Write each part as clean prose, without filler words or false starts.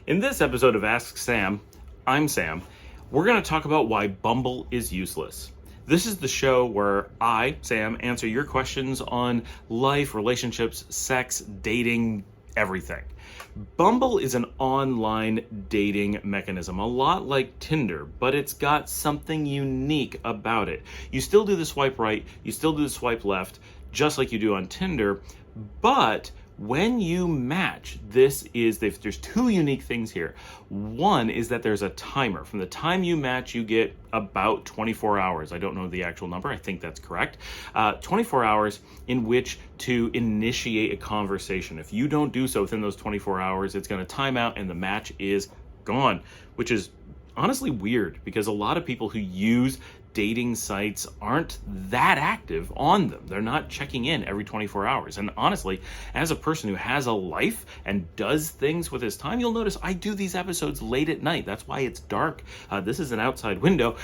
In this episode of Ask Sam, I'm Sam. We're going to talk about why Bumble is useless. This is the show where I, Sam, answer your questions on life, relationships, sex, dating, everything. Bumble is an online dating mechanism, a lot like Tinder, but it's got something unique about it. You still do the swipe right, you still do the swipe left, just like you do on Tinder, but when you match, there's two unique things here. One is that there's a timer. From the time you match, you get about 24 hours. I don't know the actual number. I think that's correct. 24 hours in which to initiate a conversation. If you don't do so within those 24 hours, it's going to time out and the match is gone, which is honestly weird because a lot of people who use dating sites aren't that active on them. They're not checking in every 24 hours. And honestly, as a person who has a life and does things with his time, you'll notice I do these episodes late at night. That's why it's dark. This is an outside window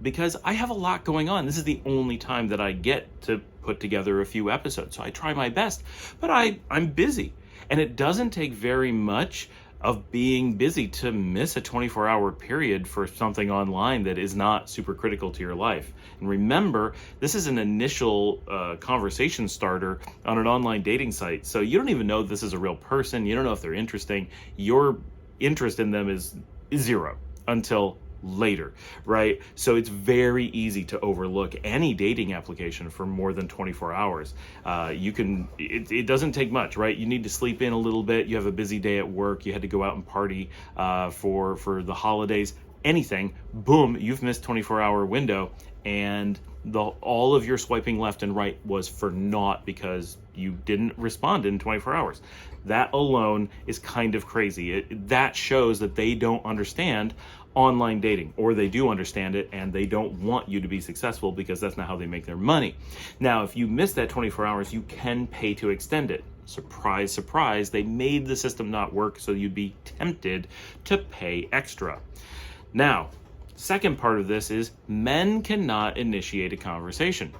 because I have a lot going on. This is the only time that I get to put together a few episodes. So I try my best, but I'm busy. And it doesn't take very much of being busy to miss a 24-hour period for something online that is not super critical to your life. And remember, this is an initial conversation starter on an online dating site. So you don't even know this is a real person. You don't know if they're interesting. Your interest in them is zero until later, right? So it's very easy to overlook any dating application for more than 24 hours. It doesn't take much, right? You need to sleep in a little bit. You have a busy day at work. You had to go out and party for the holidays. Anything, boom, you've missed 24-hour window, and all of your swiping left and right was for naught because you didn't respond in 24 hours. That alone is kind of crazy. That shows that they don't understand online dating, or they do understand it and they don't want you to be successful because that's not how they make their money. Now, if you miss that 24 hours, you can pay to extend it. Surprise, surprise, they made the system not work so you'd be tempted to pay extra. Now, second part of this is men cannot initiate a conversation.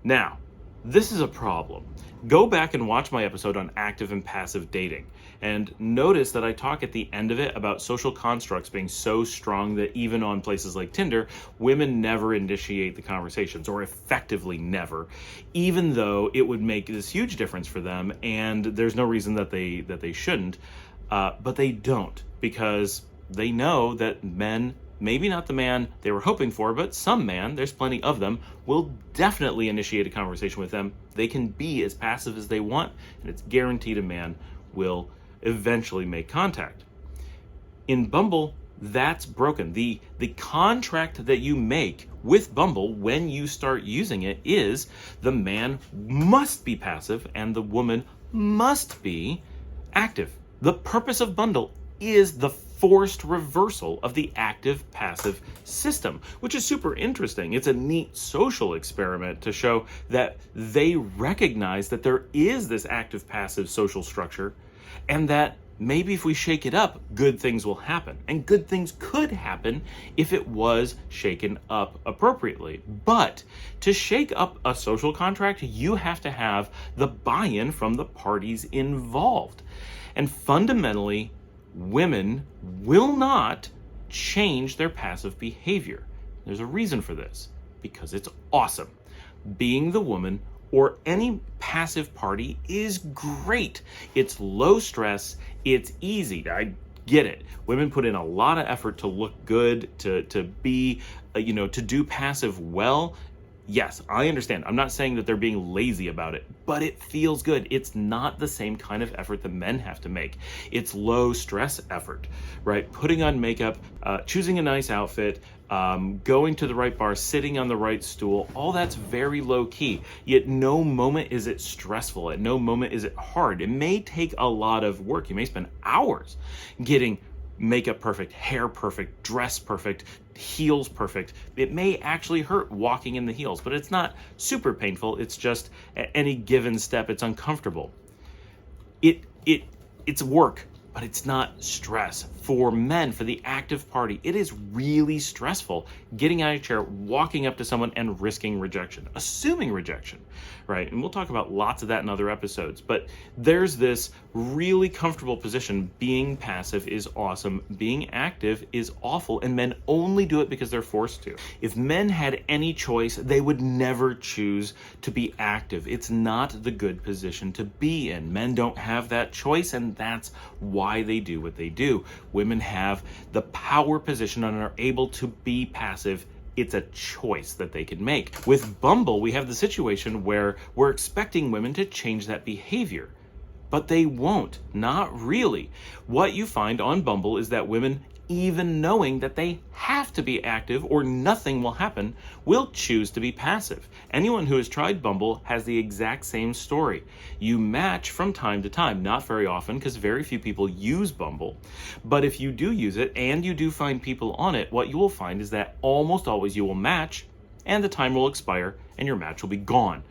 Now, this is a problem. Go back and watch my episode on active and passive dating, and notice that I talk at the end of it about social constructs being so strong that even on places like Tinder, women never initiate the conversations, or effectively never, even though it would make this huge difference for them, and there's no reason that they shouldn't, but they don't, because they know that men, maybe not the man they were hoping for, but some man, there's plenty of them, will definitely initiate a conversation with them. They can be as passive as they want, and it's guaranteed a man will eventually make contact. In Bumble, that's broken. The contract that you make with Bumble when you start using it is the man must be passive and the woman must be active. The purpose of Bumble is the forced reversal of the active-passive system, which is super interesting. It's a neat social experiment to show that they recognize that there is this active-passive social structure, and that maybe if we shake it up, good things will happen. And good things could happen if it was shaken up appropriately. But to shake up a social contract, you have to have the buy-in from the parties involved. And fundamentally, women will not change their passive behavior. There's a reason for this, because it's awesome. Being the woman or any passive party is great. It's low stress, it's easy. I get it. Women put in a lot of effort to look good, to be, to do passive well. Yes, I understand. I'm not saying that they're being lazy about it, but it feels good. It's not the same kind of effort that men have to make. It's low stress effort, right? Putting on makeup, choosing a nice outfit, going to the right bar, sitting on the right stool, all that's very low key. Yet no moment is it stressful. At no moment is it hard. It may take a lot of work. You may spend hours getting makeup perfect, hair perfect, dress perfect, heels perfect. It may actually hurt walking in the heels, but it's not super painful. It's just at any given step, it's uncomfortable. It's work, but it's not stress. For men, for the active party, it is really stressful getting out of your chair, walking up to someone and risking rejection, assuming rejection, right? And we'll talk about lots of that in other episodes, but there's this really comfortable position. Being passive is awesome. Being active is awful, and men only do it because they're forced to. If men had any choice, they would never choose to be active. It's not the good position to be in. Men don't have that choice, and that's why they do what they do. Women have the power position and are able to be passive. It's a choice that they can make. With Bumble, we have the situation where we're expecting women to change that behavior. But they won't, not really. What you find on Bumble is that women, even knowing that they have to be active or nothing will happen, will choose to be passive. Anyone who has tried Bumble has the exact same story. You match from time to time, not very often because very few people use Bumble. But if you do use it and you do find people on it, what you will find is that almost always you will match and the time will expire and your match will be gone.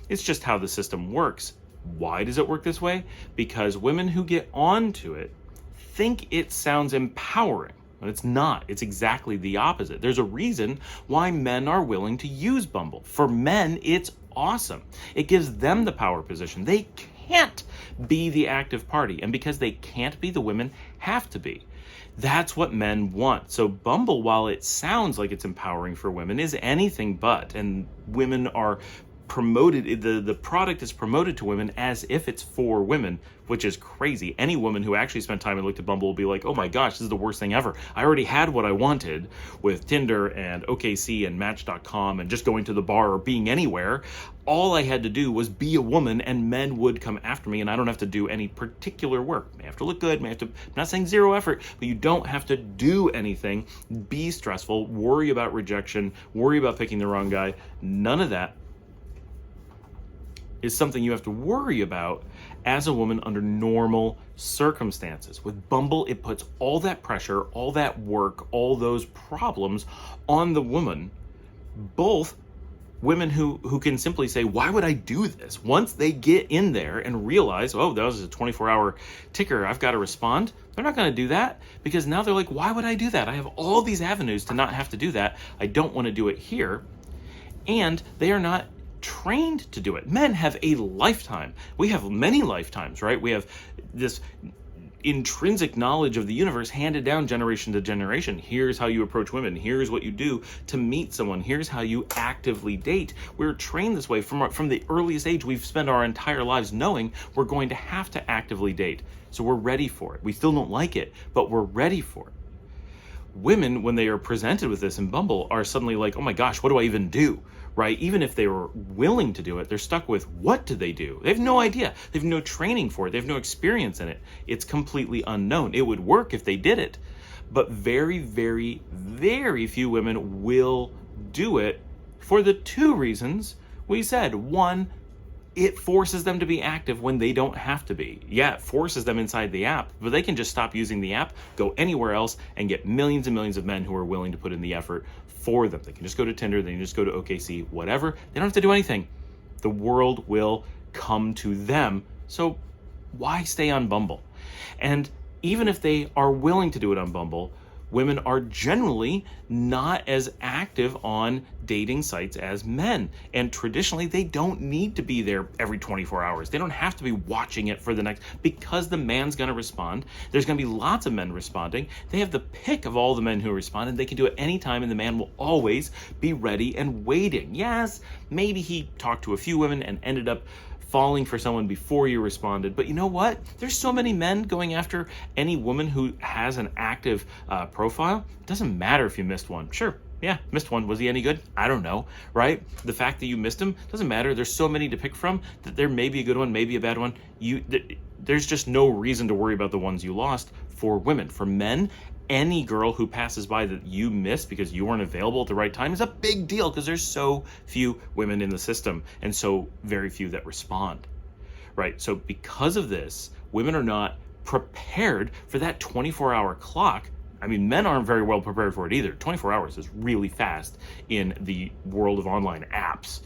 It's just how the system works. Why does it work this way? Because women who get onto it think it sounds empowering, but it's not. It's exactly the opposite. There's a reason why men are willing to use Bumble. For men, it's awesome. It gives them the power position. They can't be the active party, and because they can't be, the women have to be. That's what men want. So Bumble, while it sounds like it's empowering for women, is anything but, and women are promoted, the product is promoted to women as if it's for women, which is crazy. Any woman who actually spent time and looked at Bumble will be like, oh my gosh, this is the worst thing ever. I already had what I wanted with Tinder and OKC and Match.com and just going to the bar or being anywhere. All I had to do was be a woman and men would come after me, and I don't have to do any particular work. May have to look good, I'm not saying zero effort, but you don't have to do anything, be stressful, worry about rejection, worry about picking the wrong guy. None of that is something you have to worry about as a woman under normal circumstances. With Bumble, it puts all that pressure, all that work, all those problems on the woman. Both women who can simply say, why would I do this? Once they get in there and realize, oh, that was a 24-hour ticker, I've got to respond. They're not going to do that because now they're like, why would I do that? I have all these avenues to not have to do that. I don't want to do it here. And they are not trained to do it. Men have a lifetime. We have many lifetimes, right? We have this intrinsic knowledge of the universe handed down generation to generation. Here's how you approach women. Here's what you do to meet someone. Here's how you actively date. We're trained this way from the earliest age. We've spent our entire lives knowing we're going to have to actively date. So we're ready for it. We still don't like it, but we're ready for it. Women, when they are presented with this in Bumble, are suddenly like, oh my gosh, what do I even do? Right? Even if they were willing to do it, they're stuck with what do they do? They have no idea. They have no training for it. They have no experience in it. It's completely unknown. It would work if they did it, but very, very, very few women will do it for the two reasons we said. One, it forces them to be active when they don't have to be. Yeah, it forces them inside the app, but they can just stop using the app, go anywhere else, and get millions and millions of men who are willing to put in the effort for them. They can just go to Tinder, they can just go to OKC, whatever. They don't have to do anything. The world will come to them. So why stay on Bumble? And even if they are willing to do it on Bumble, women are generally not as active on dating sites as men. And traditionally, they don't need to be there every 24 hours. They don't have to be watching it for the next, because the man's going to respond. There's going to be lots of men responding. They have the pick of all the men who respond, and they can do it anytime, and the man will always be ready and waiting. Yes, maybe he talked to a few women and ended up falling for someone before you responded. But you know what? There's so many men going after any woman who has an active profile. It doesn't matter if you missed one. Sure, yeah, missed one. Was he any good? I don't know, right? The fact that you missed him doesn't matter. There's so many to pick from that there may be a good one, maybe a bad one. There's just no reason to worry about the ones you lost for women. For men, any girl who passes by that you missed because you weren't available at the right time is a big deal, because there's so few women in the system and so very few that respond, right? So because of this, women are not prepared for that 24-hour clock. I mean, men aren't very well prepared for it either. 24 hours is really fast in the world of online apps.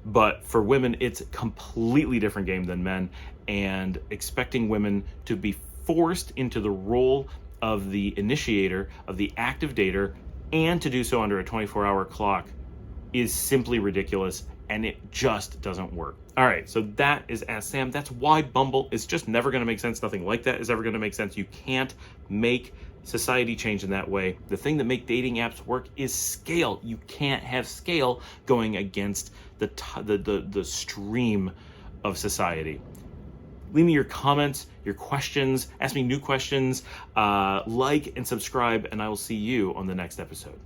But for women, it's a completely different game than men, and expecting women to be forced into the role of the initiator, of the active dater, and to do so under a 24-hour clock is simply ridiculous and it just doesn't work. All right, so that is Ask Sam. That's why Bumble is just never going to make sense. Nothing like that is ever going to make sense. You can't make society change in that way. The thing that make dating apps work is scale. You can't have scale going against the stream of society. Leave me your comments, your questions, ask me new questions, like and subscribe, and I will see you on the next episode.